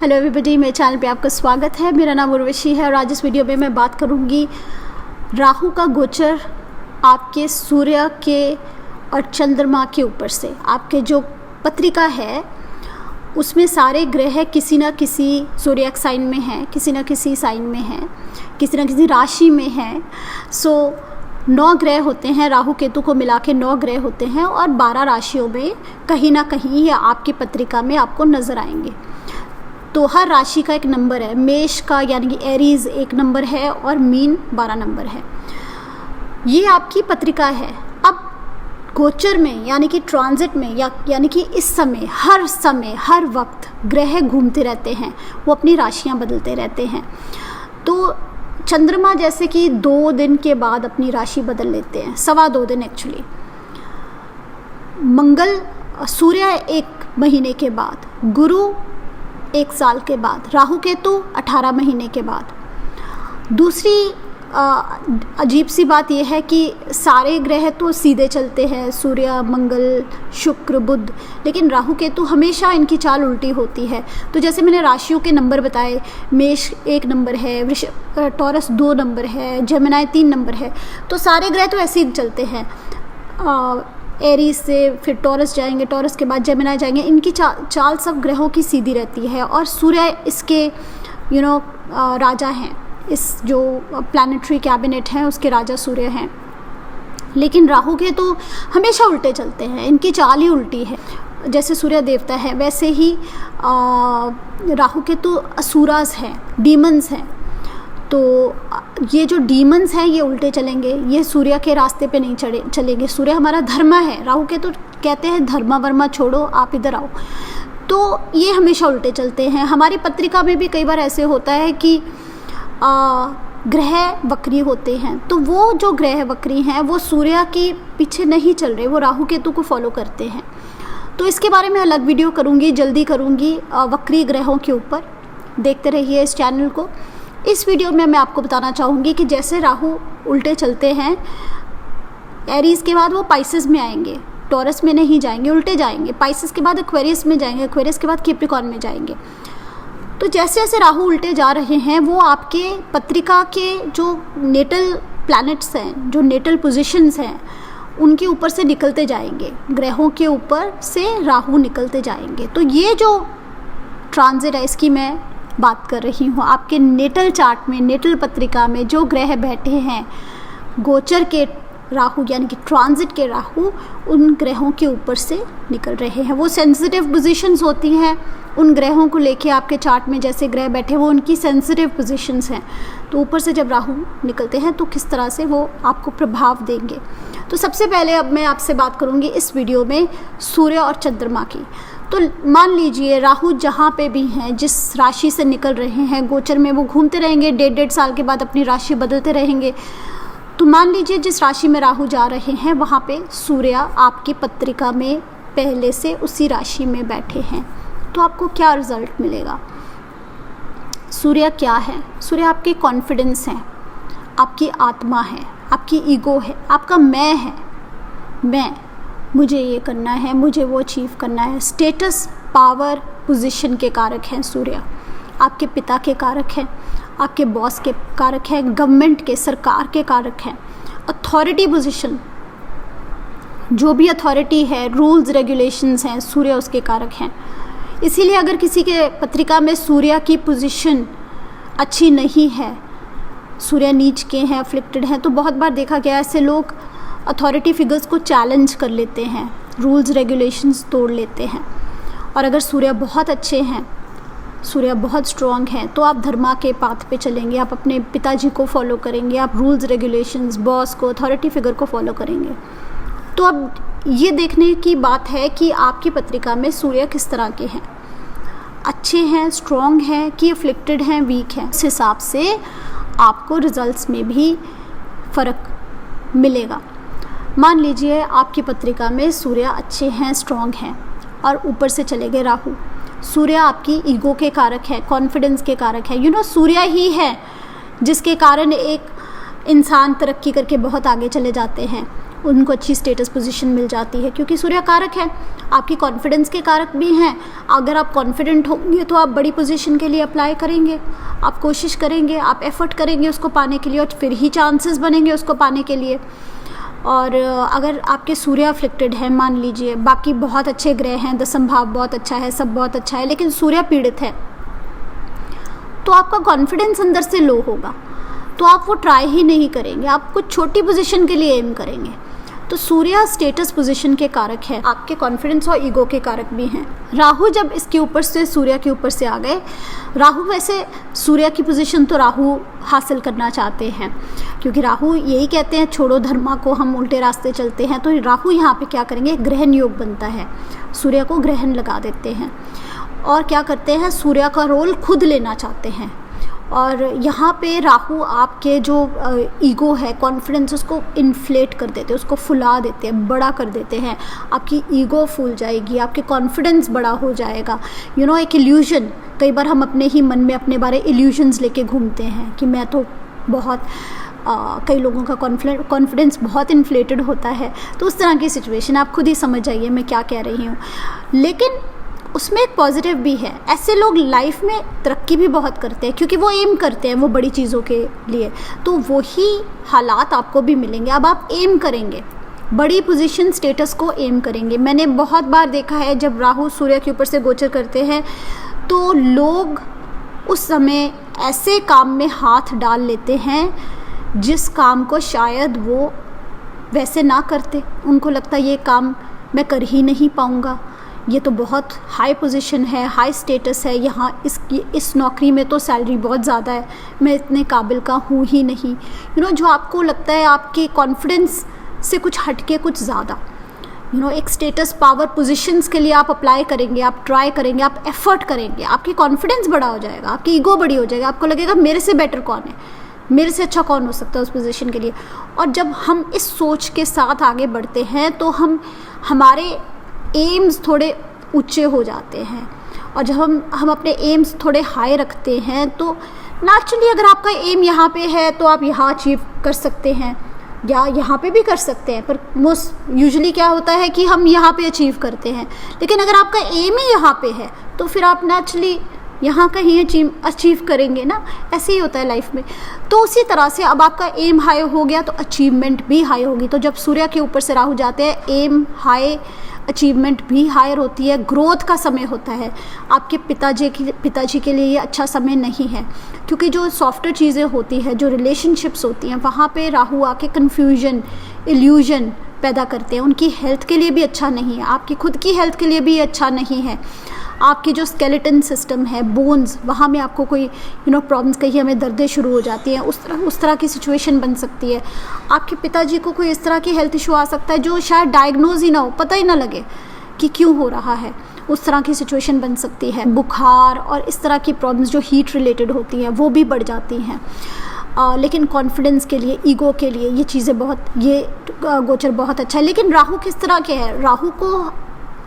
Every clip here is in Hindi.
हेलो एवरीबॉडी, मेरे चैनल पे आपका स्वागत है। मेरा नाम उर्वशी है और आज इस वीडियो में मैं बात करूंगी राहु का गोचर आपके सूर्य के और चंद्रमा के ऊपर से। आपके जो पत्रिका है उसमें सारे ग्रह किसी न किसी ज़ोडिएक साइन में हैं, किसी न किसी साइन में हैं, किसी न किसी राशि में हैं। 9 ग्रह होते हैं, राहु केतु को मिला के 9 ग्रह होते हैं और 12 राशियों में कहीं ना कहीं या आपकी पत्रिका में आपको नज़र आएंगे। तो हर राशि का एक नंबर है। मेष का यानी कि एरीज 1 नंबर है और मीन 12 नंबर है। ये आपकी पत्रिका है। अब गोचर में यानी कि ट्रांजिट में यानी कि इस समय हर वक्त ग्रह घूमते रहते हैं, वो अपनी राशियां बदलते रहते हैं। तो चंद्रमा जैसे कि 2 दिन के बाद अपनी राशि बदल लेते हैं, 2.25 दिन एक्चुअली। मंगल सूर्य 1 महीने के बाद, गुरु 1 साल के बाद, राहु केतु 18 महीने के बाद। दूसरी अजीब सी बात यह है कि सारे ग्रह तो सीधे चलते हैं, सूर्य, मंगल, शुक्र, बुध, लेकिन राहु केतु हमेशा इनकी चाल उल्टी होती है। तो जैसे मैंने राशियों के नंबर बताए, मेष 1 नंबर है, टॉरस 2 नंबर है, जेमिनी 3 नंबर है, तो सारे ग्रह तो ऐसे ही चलते हैं। एरीज से फिर टॉरस जाएंगे, टॉरस के बाद जेमिनी जाएंगे। इनकी चाल सब ग्रहों की सीधी रहती है और सूर्य इसके राजा हैं। इस जो प्लैनेटरी कैबिनेट हैं उसके राजा सूर्य हैं। लेकिन राहु के तो हमेशा उल्टे चलते हैं, इनकी चाल ही उल्टी है। जैसे सूर्य देवता है वैसे ही राहु के तो असुरास हैं, डीमंस हैं। तो ये जो डीमंस हैं ये उल्टे चलेंगे, ये सूर्य के रास्ते पे नहीं चलेंगे। सूर्य हमारा धर्म है, राहु के तो कहते हैं धर्मा वर्मा छोड़ो, आप इधर आओ। तो ये हमेशा उल्टे चलते हैं। हमारी पत्रिका में भी कई बार ऐसे होता है कि ग्रह वक्री होते हैं, तो वो जो ग्रह वक्री हैं वो सूर्य के पीछे नहीं चल रहे, वो राहु केतु को फॉलो करते हैं। तो इसके बारे में अलग वीडियो करूँगी, जल्दी करूँगी वक्री ग्रहों के ऊपर। देखते रहिए इस चैनल को। इस वीडियो में मैं आपको बताना चाहूँगी कि जैसे राहु उल्टे चलते हैं, एरीज के बाद वो पाइसेस में आएंगे, टॉरस में नहीं जाएंगे, उल्टे जाएंगे। पाइसेस के बाद एक्वेरियस में जाएंगे, एक्वेरियस के बाद कैप्रिकॉर्न में जाएंगे। तो जैसे जैसे राहु उल्टे जा रहे हैं वो आपके पत्रिका के जो नेटल प्लैनेट्स हैं, जो नेटल पोजीशंस हैं, उनके ऊपर से निकलते जाएंगे। ग्रहों के ऊपर से राहु निकलते जाएंगे। तो ये जो ट्रांजिट है इसकी मैं बात कर रही हूँ। आपके नेटल चार्ट में, नेटल पत्रिका में जो ग्रह बैठे हैं, गोचर के राहु यानी कि ट्रांजिट के राहु उन ग्रहों के ऊपर से निकल रहे हैं। वो सेंसिटिव पोजीशंस होती हैं उन ग्रहों को लेके। आपके चार्ट में जैसे ग्रह बैठे वो उनकी सेंसिटिव पोजीशंस हैं। तो ऊपर से जब राहु निकलते हैं तो किस तरह से वो आपको प्रभाव देंगे। तो सबसे पहले अब मैं आपसे बात करूँगी इस वीडियो में सूर्य और चंद्रमा की। तो मान लीजिए राहु जहाँ पे भी हैं, जिस राशि से निकल रहे हैं गोचर में, वो घूमते रहेंगे, 1.5 साल के बाद अपनी राशि बदलते रहेंगे। तो मान लीजिए जिस राशि में राहु जा रहे हैं वहाँ पे सूर्य आपकी पत्रिका में पहले से उसी राशि में बैठे हैं, तो आपको क्या रिजल्ट मिलेगा। सूर्य क्या है? सूर्य आपके कॉन्फिडेंस है, आपकी आत्मा है, आपकी ईगो है, आपका मैं है। मुझे ये करना है, मुझे वो अचीव करना है। स्टेटस, पावर, पोजीशन के कारक हैं सूर्य। आपके पिता के कारक हैं, आपके बॉस के कारक हैं, गवर्नमेंट के, सरकार के कारक हैं। अथॉरिटी पोजीशन, जो भी अथॉरिटी है, रूल्स रेगुलेशंस हैं, सूर्य उसके कारक हैं। इसीलिए अगर किसी के पत्रिका में सूर्य की पोजीशन अच्छी नहीं है, सूर्य नीच के हैं, अफ्लिक्टेड हैं, तो बहुत बार देखा गया ऐसे लोग अथॉरिटी फिगर्स को चैलेंज कर लेते हैं, रूल्स रेगुलेशंस तोड़ लेते हैं। और अगर सूर्य बहुत अच्छे हैं, सूर्य बहुत स्ट्रॉन्ग हैं, तो आप धर्मा के पाथ पे चलेंगे, आप अपने पिताजी को फॉलो करेंगे, आप रूल्स रेगुलेशंस, बॉस को, अथॉरिटी फिगर को फॉलो करेंगे। तो अब ये देखने की बात है कि आपकी पत्रिका में सूर्य किस तरह के हैं, अच्छे हैं, स्ट्रॉन्ग हैं कि अफ्लिक्टेड हैं, वीक हैं। इस हिसाब से आपको रिजल्ट्स में भी फ़र्क मिलेगा। मान लीजिए आपकी पत्रिका में सूर्य अच्छे हैं, स्ट्रॉन्ग हैं और ऊपर से चले गए राहु। सूर्य आपकी ईगो के कारक है, कॉन्फिडेंस के कारक है। सूर्य ही है जिसके कारण एक इंसान तरक्की करके बहुत आगे चले जाते हैं। उनको अच्छी स्टेटस पोजीशन मिल जाती है, क्योंकि सूर्य कारक है, आपकी कॉन्फिडेंस के कारक भी हैं। अगर आप कॉन्फिडेंट होंगे तो आप बड़ी पोजीशन के लिए अप्लाई करेंगे, आप कोशिश करेंगे, आप एफर्ट करेंगे उसको पाने के लिए, और फिर ही चांसेस बनेंगे उसको पाने के लिए। और अगर आपके सूर्य अफ्लिक्टेड है, मान लीजिए बाकी बहुत अच्छे ग्रह हैं, दशम भाव बहुत अच्छा है, सब बहुत अच्छा है, लेकिन सूर्य पीड़ित है, तो आपका कॉन्फिडेंस अंदर से लो होगा, तो आप वो ट्राई ही नहीं करेंगे, आप कुछ छोटी पोजीशन के लिए एम करेंगे। तो सूर्य स्टेटस पोजीशन के कारक है, आपके कॉन्फिडेंस और ईगो के कारक भी हैं। राहु जब इसके ऊपर से, सूर्य के ऊपर से आ गए, राहु वैसे सूर्य की पोजीशन तो राहु हासिल करना चाहते हैं, क्योंकि राहु यही कहते हैं छोड़ो धर्मा को, हम उल्टे रास्ते चलते हैं। तो राहु यहाँ पे क्या करेंगे, ग्रहण योग बनता है, सूर्य को ग्रहण लगा देते हैं और क्या करते हैं, सूर्य का रोल खुद लेना चाहते हैं। और यहाँ पे राहु आपके जो ईगो है, कॉन्फिडेंस, उसको इन्फ्लेट कर देते हैं, उसको फुला देते हैं, बड़ा कर देते हैं। आपकी ईगो फूल जाएगी, आपके कॉन्फिडेंस बड़ा हो जाएगा। एक इल्यूजन, कई बार हम अपने ही मन में अपने बारे इल्यूजन्स लेके घूमते हैं कि मैं तो बहुत कई लोगों का कॉन्फिडेंस बहुत इन्फ्लेटेड होता है। तो उस तरह की सिचुएशन आप खुद ही समझ जाइए मैं क्या कह रही हूँ। लेकिन उसमें एक पॉजिटिव भी है, ऐसे लोग लाइफ में तरक्की भी बहुत करते हैं, क्योंकि वो एम करते हैं वो बड़ी चीज़ों के लिए, तो वही हालात आपको भी मिलेंगे। अब आप एम करेंगे, बड़ी पोजीशन, स्टेटस को एम करेंगे। मैंने बहुत बार देखा है जब राहु सूर्य के ऊपर से गोचर करते हैं तो लोग उस समय ऐसे काम में हाथ डाल लेते हैं जिस काम को शायद वो वैसे ना करते। उनको लगता है ये काम मैं कर ही नहीं पाऊँगा, ये तो बहुत हाई पोजीशन है, हाई स्टेटस है, यहाँ इस नौकरी में तो सैलरी बहुत ज़्यादा है, मैं इतने काबिल का हूँ ही नहीं। जो आपको लगता है आपके कॉन्फिडेंस से कुछ हटके कुछ ज़्यादा, एक स्टेटस, पावर, पोजीशंस के लिए आप अप्लाई करेंगे, आप ट्राई करेंगे, आप एफर्ट करेंगे, आपकी कॉन्फिडेंस बड़ा हो जाएगा, आपकी ईगो बड़ी हो जाएगी, आपको लगेगा मेरे से बेटर कौन है, मेरे से अच्छा कौन हो सकता है उस पोजीशन के लिए। और जब हम इस सोच के साथ आगे बढ़ते हैं तो हमारे एम्स थोड़े ऊंचे हो जाते हैं, और जब हम अपने एम्स थोड़े हाई रखते हैं तो नेचुरली अगर आपका एम यहाँ पे है तो आप यहाँ अचीव कर सकते हैं, या यहाँ पे भी कर सकते हैं, पर मोस्ट यूजुअली क्या होता है कि हम यहाँ पे अचीव करते हैं। लेकिन अगर आपका एम ही यहाँ पे है तो फिर आप नेचुरली यहाँ कहीं अचीव करेंगे ना, ऐसे ही होता है लाइफ में। तो उसी तरह से अब आपका एम हाई हो गया तो अचीवमेंट भी हाई होगी। तो जब सूर्य के ऊपर से राहु जाते हैं, एम हाई, अचीवमेंट भी हायर होती है, ग्रोथ का समय होता है। आपके पिताजी के लिए ये अच्छा समय नहीं है, क्योंकि जो सॉफ्टवेयर चीज़ें होती हैं, जो रिलेशनशिप्स होती हैं, वहाँ पे राहु आके कन्फ्यूजन, इल्यूजन पैदा करते हैं। उनकी हेल्थ के लिए भी अच्छा नहीं है, आपकी खुद की हेल्थ के लिए भी अच्छा नहीं है। आपकी जो स्केलेटन सिस्टम है, बोन्स, वहाँ में आपको कोई प्रॉब्लम्स, कहीं हमें दर्दें शुरू हो जाती हैं, उस तरह की सिचुएशन बन सकती है। आपके पिताजी को कोई इस तरह की हेल्थ इशू आ सकता है जो शायद डायग्नोज ही ना हो, पता ही ना लगे कि क्यों हो रहा है, उस तरह की सिचुएशन बन सकती है। बुखार और इस तरह की प्रॉब्लम्स जो हीट रिलेटेड होती हैं वो भी बढ़ जाती हैं। लेकिन कॉन्फिडेंस के लिए, ईगो के लिए ये चीज़ें ये गोचर बहुत अच्छा है। लेकिन राहु किस तरह के है, राहु को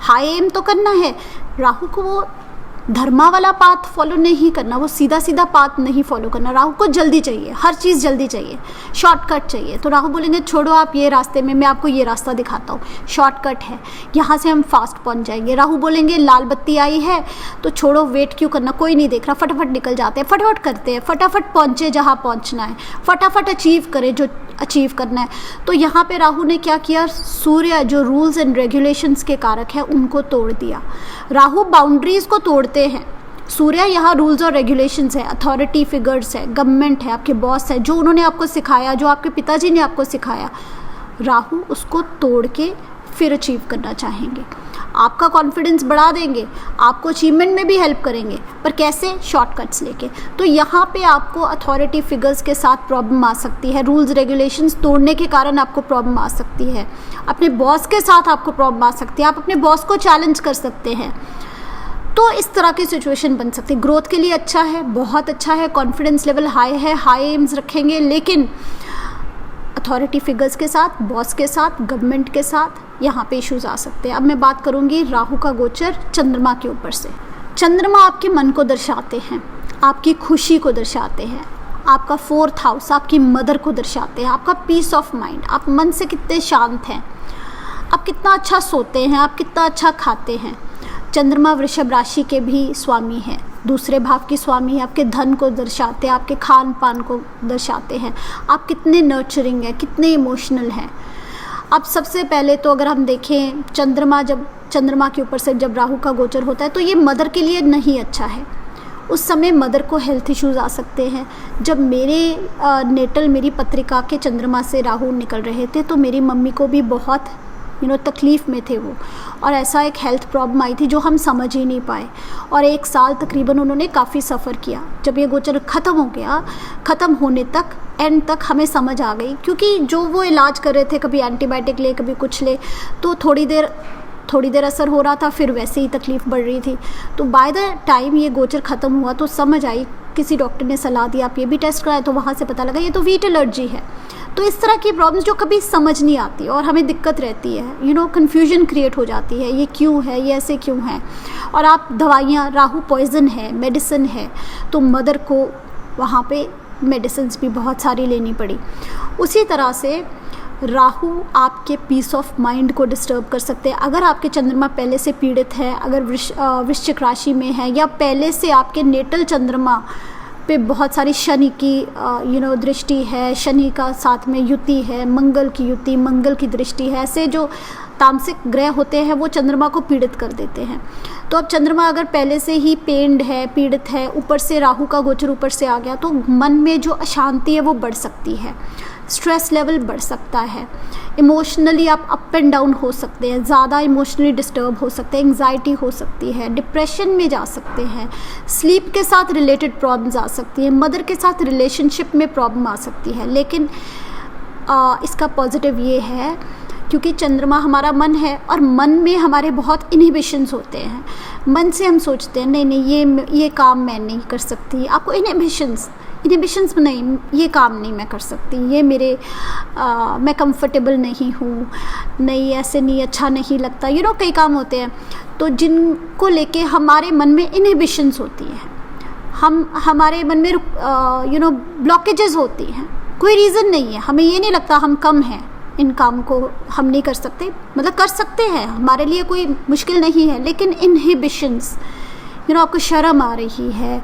हाई एम तो करना है, राहु को वो धर्मा वाला पाथ फॉलो नहीं करना, वो सीधा सीधा पाथ नहीं फॉलो करना। राहु को जल्दी चाहिए, हर चीज़ जल्दी चाहिए, शॉर्टकट चाहिए। तो राहु बोलेंगे छोड़ो आप ये रास्ते में, मैं आपको ये रास्ता दिखाता हूँ, शॉर्टकट है, यहाँ से हम फास्ट पहुँच जाएंगे। राहु बोलेंगे लाल बत्ती आई है तो छोड़ो, वेट क्यों करना, कोई नहीं देख रहा, फटाफट निकल जाते हैं, फटाफट करते हैं, फटाफट पहुँचे जहाँ पहुँचना है, फटाफट अचीव करें जो अचीव करना है। तो यहाँ पे राहु ने क्या किया, सूर्य जो रूल्स एंड रेगुलेशंस के कारक है उनको तोड़ दिया। राहु बाउंड्रीज को तोड़ते हैं, सूर्य यहाँ रूल्स और रेगुलेशंस है, अथॉरिटी फिगर्स है, गवर्नमेंट है, आपके बॉस है, जो उन्होंने आपको सिखाया, जो आपके पिताजी ने आपको सिखाया, राहु उसको तोड़ के फिर अचीव करना चाहेंगे। आपका कॉन्फिडेंस बढ़ा देंगे, आपको अचीवमेंट में भी हेल्प करेंगे, पर कैसे, शॉर्टकट्स लेके। तो यहाँ पे आपको अथॉरिटी फिगर्स के साथ प्रॉब्लम आ सकती है, रूल्स रेगुलेशंस तोड़ने के कारण आपको प्रॉब्लम आ सकती है, अपने बॉस के साथ आपको प्रॉब्लम आ सकती है, आप अपने बॉस को चैलेंज कर सकते हैं। तो इस तरह की सिचुएशन बन सकती है। ग्रोथ के लिए अच्छा है, बहुत अच्छा है, कॉन्फिडेंस लेवल हाई है, हाई एम्स रखेंगे, लेकिन अथॉरिटी फिगर्स के साथ, बॉस के साथ, गवर्नमेंट के साथ यहाँ पे इश्यूज आ सकते हैं। अब मैं बात करूँगी राहु का गोचर चंद्रमा के ऊपर से। चंद्रमा आपके मन को दर्शाते हैं, आपकी खुशी को दर्शाते हैं, आपका 4th हाउस आपकी मदर को दर्शाते हैं, आपका पीस ऑफ माइंड, आप मन से कितने शांत हैं, आप कितना अच्छा सोते हैं, आप कितना अच्छा खाते हैं। चंद्रमा वृषभ राशि के भी स्वामी हैं, दूसरे भाव की स्वामी है, आपके धन को दर्शाते हैं, आपके खान पान को दर्शाते हैं, आप कितने नर्चरिंग हैं, कितने इमोशनल हैं। अब सबसे पहले तो अगर हम देखें चंद्रमा के ऊपर से जब राहु का गोचर होता है तो ये मदर के लिए नहीं अच्छा है। उस समय मदर को हेल्थ इश्यूज़ आ सकते हैं। जब मेरी पत्रिका के चंद्रमा से राहु निकल रहे थे तो मेरी मम्मी को भी बहुत तकलीफ़ में थे वो, और ऐसा एक हेल्थ प्रॉब्लम आई थी जो हम समझ ही नहीं पाए, और 1 साल तकरीबन उन्होंने काफ़ी सफ़र किया। जब ये गोचर ख़त्म हो गया, ख़त्म होने तक एंड तक हमें समझ आ गई, क्योंकि जो वो इलाज कर रहे थे, कभी एंटीबायोटिक ले कभी कुछ ले, तो थोड़ी देर असर हो रहा था, फिर वैसे ही तकलीफ़ बढ़ रही थी। तो बाय द टाइम ये गोचर ख़त्म हुआ तो समझ आई, किसी डॉक्टर ने सलाह दी आप ये भी टेस्ट कराएं, तो वहाँ से पता लगा ये तो वीट एलर्जी है। तो इस तरह की प्रॉब्लम्स जो कभी समझ नहीं आती और हमें दिक्कत रहती है, कन्फ्यूजन क्रिएट हो जाती है, ये क्यों है, ये ऐसे क्यों है। और आप दवाइयाँ, राहु पॉइजन है, मेडिसिन है, तो मदर को वहाँ पे मेडिसिन भी बहुत सारी लेनी पड़ी। उसी तरह से राहु आपके पीस ऑफ माइंड को डिस्टर्ब कर सकते हैं। अगर आपके चंद्रमा पहले से पीड़ित है, अगर वृश्चिक राशि में है, या पहले से आपके नेटल चंद्रमा पे बहुत सारी शनि की दृष्टि है, शनि का साथ में युति है, मंगल की युति, मंगल की दृष्टि है, ऐसे जो तामसिक ग्रह होते हैं वो चंद्रमा को पीड़ित कर देते हैं। तो अब चंद्रमा अगर पहले से ही पेंड है, पीड़ित है, ऊपर से राहु का गोचर ऊपर से आ गया, तो मन में जो अशांति है वो बढ़ सकती है, स्ट्रेस लेवल बढ़ सकता है, इमोशनली आप अप एंड डाउन हो सकते हैं, ज़्यादा इमोशनली डिस्टर्ब हो सकते हैं, एंग्जाइटी हो सकती है, डिप्रेशन में जा सकते हैं, स्लीप के साथ रिलेटेड प्रॉब्लम्स आ सकती है, मदर के साथ रिलेशनशिप में प्रॉब्लम आ सकती है। लेकिन इसका पॉजिटिव ये है क्योंकि चंद्रमा हमारा मन है, और मन में हमारे बहुत इनहिबिशंस होते हैं। मन से हम सोचते हैं नहीं ये काम मैं नहीं कर सकती, आपको इनहिबिशंस नहीं, ये काम नहीं मैं कर सकती, ये मैं कंफर्टेबल नहीं हूँ, नहीं ऐसे नहीं, अच्छा नहीं लगता, कई काम होते हैं तो जिनको लेके हमारे मन में इनहिबिशंस होती हैं, हमारे मन में ब्लॉकेजेस होती हैं, कोई रीज़न नहीं है, हमें ये नहीं लगता हम कम हैं, इन काम को हम नहीं कर सकते, मतलब कर सकते हैं, हमारे लिए कोई मुश्किल नहीं है, लेकिन इनहिबिशंस, आपको शर्म आ रही है,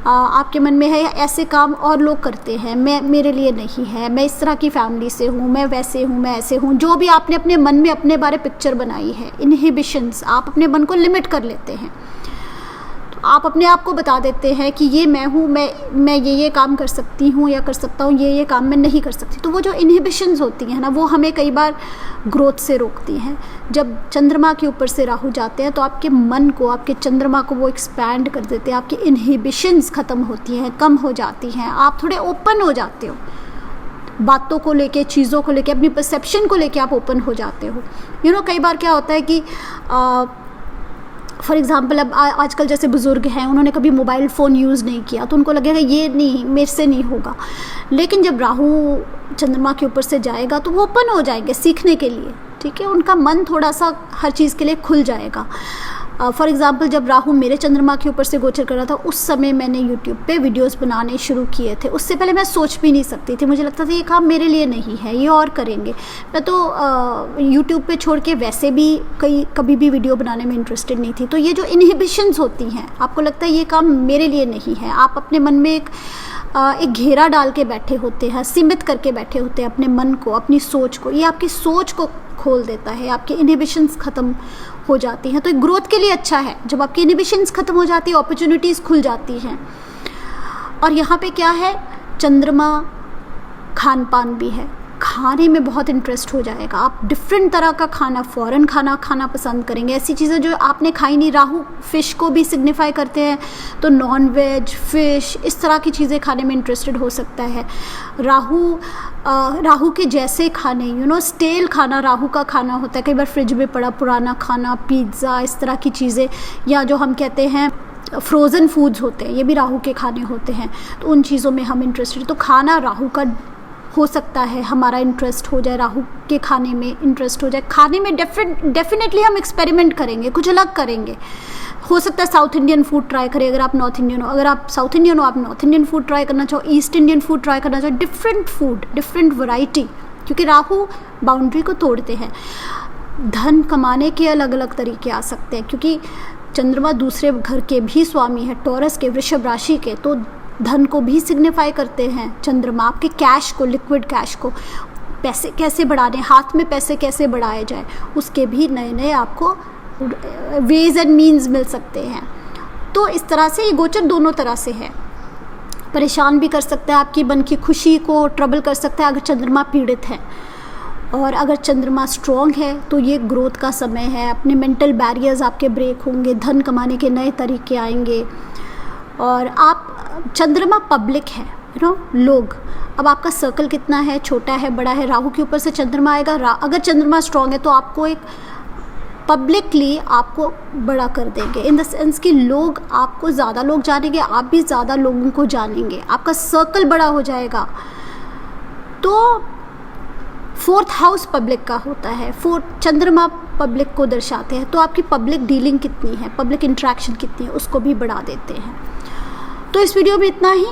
आपके मन में है ऐसे काम और लोग करते हैं, मेरे लिए नहीं है, मैं इस तरह की फैमिली से हूँ, मैं वैसे हूँ, मैं ऐसे हूँ, जो भी आपने अपने मन में अपने बारे पिक्चर बनाई है, इनहिबिशंस, आप अपने मन को लिमिट कर लेते हैं। आप अपने आप को बता देते हैं कि ये मैं हूँ, मैं ये काम कर सकती हूँ या कर सकता हूँ, ये काम मैं नहीं कर सकती। तो वो जो इनहिबिशंस होती हैं ना, वो हमें कई बार ग्रोथ से रोकती हैं। जब चंद्रमा के ऊपर से राहु जाते हैं तो आपके मन को, आपके चंद्रमा को वो एक्सपैंड कर देते हैं, आपकी इनहिबिशंस ख़त्म होती हैं, कम हो जाती हैं, आप थोड़े ओपन हो जाते हो, बातों को लेके, चीज़ों को लेके, अपनी परसेप्शन को लेके आप ओपन हो जाते हो। कई बार क्या होता है कि फॉर एग्ज़ाम्पल अब आजकल जैसे बुज़ुर्ग हैं, उन्होंने कभी मोबाइल फ़ोन यूज़ नहीं किया तो उनको लगेगा ये नहीं, मेरे से नहीं होगा। लेकिन जब राहु चंद्रमा के ऊपर से जाएगा तो वो ओपन हो जाएंगे सीखने के लिए, ठीक है, उनका मन थोड़ा सा हर चीज़ के लिए खुल जाएगा। फॉर एग्ज़ाम्पल जब राहु मेरे चंद्रमा के ऊपर से गोचर कर रहा था, उस समय मैंने यूट्यूब पे वीडियोस बनाने शुरू किए थे। उससे पहले मैं सोच भी नहीं सकती थी, मुझे लगता था ये काम मेरे लिए नहीं है, ये और करेंगे। मैं तो यूट्यूब पे छोड़ के वैसे भी कभी भी वीडियो बनाने में इंटरेस्टेड नहीं थी। तो ये जो इनहिबिशंस होती हैं, आपको लगता है ये काम मेरे लिए नहीं है, आप अपने मन में एक घेरा डाल के बैठे होते हैं, सीमित करके बैठे होते हैं अपने मन को, अपनी सोच को। ये आपकी सोच को खोल देता है, आपकी इनहिबिशंस ख़त्म हो जाती हैं। तो ग्रोथ के लिए अच्छा है, जब आपकी इनहिबिशंस ख़त्म हो जाती है, अपॉर्चुनिटीज़ खुल जाती हैं। और यहाँ पे क्या है, चंद्रमा खान पान भी है, खाने में बहुत इंटरेस्ट हो जाएगा। आप डिफरेंट तरह का खाना, फॉरेन खाना पसंद करेंगे, ऐसी चीज़ें जो आपने खाई नहीं। राहु फ़िश को भी सिग्निफाई करते हैं, तो नॉन वेज, फ़िश, इस तरह की चीज़ें खाने में इंटरेस्टेड हो सकता है। राहु के जैसे खाने, स्टेल खाना राहु का खाना होता है। कई बार फ्रिज में पड़ा पुराना खाना, पिज़्ज़ा, इस तरह की चीज़ें, या जो हम कहते हैं फ्रोज़न फूड्स होते हैं, ये भी राहु के खाने होते हैं। तो उन चीज़ों में हम इंटरेस्टेड, तो खाना राहु का हो सकता है हमारा इंटरेस्ट हो जाए, राहु के खाने में इंटरेस्ट हो जाए। खाने में डेफिनेटली हम एक्सपेरिमेंट करेंगे, कुछ अलग करेंगे। हो सकता है साउथ इंडियन फूड ट्राई करें अगर आप नॉर्थ इंडियन हो, अगर आप साउथ इंडियन हो आप नॉर्थ इंडियन फूड ट्राई करना चाहो, ईस्ट इंडियन फूड ट्राई करना चाहो, डिफरेंट फूड, डिफरेंट वैरायटी, क्योंकि राहु बाउंड्री को तोड़ते हैं। धन कमाने के अलग अलग तरीके आ सकते हैं, क्योंकि चंद्रमा दूसरे घर के भी स्वामी है, टॉरस के, वृषभ राशि के, तो धन को भी सिग्निफाई करते हैं चंद्रमा। आपके कैश को, लिक्विड कैश को, पैसे कैसे बढ़ाने, हाथ में पैसे कैसे बढ़ाए जाए, उसके भी नए नए आपको वेज एंड मीन्स मिल सकते हैं। तो इस तरह से ये गोचर दोनों तरह से है, परेशान भी कर सकता है, आपकी मन की खुशी को ट्रबल कर सकता है अगर चंद्रमा पीड़ित है। और अगर चंद्रमा स्ट्रॉन्ग है तो ये ग्रोथ का समय है, अपने मेंटल बैरियर्स आपके ब्रेक होंगे, धन कमाने के नए तरीके आएंगे। और आप, चंद्रमा पब्लिक है, लोग, अब आपका सर्कल कितना है, छोटा है, बड़ा है, राहु के ऊपर से चंद्रमा आएगा। अगर चंद्रमा स्ट्रॉन्ग है तो आपको एक पब्लिकली आपको बड़ा कर देंगे, इन द सेंस कि लोग आपको, ज़्यादा लोग जानेंगे, आप भी ज़्यादा लोगों को जानेंगे, आपका सर्कल बड़ा हो जाएगा। तो 4th हाउस पब्लिक का होता है, 4th चंद्रमा पब्लिक को दर्शाते हैं, तो आपकी पब्लिक डीलिंग कितनी है, पब्लिक इंट्रैक्शन कितनी है, उसको भी बढ़ा देते हैं। तो इस वीडियो में इतना ही।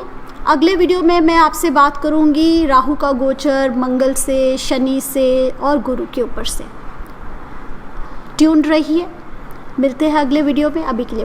अगले वीडियो में मैं आपसे बात करूंगी राहु का गोचर मंगल से, शनि से और गुरु के ऊपर से। ट्यून्ड रहिए, मिलते हैं अगले वीडियो में। अभी के लिए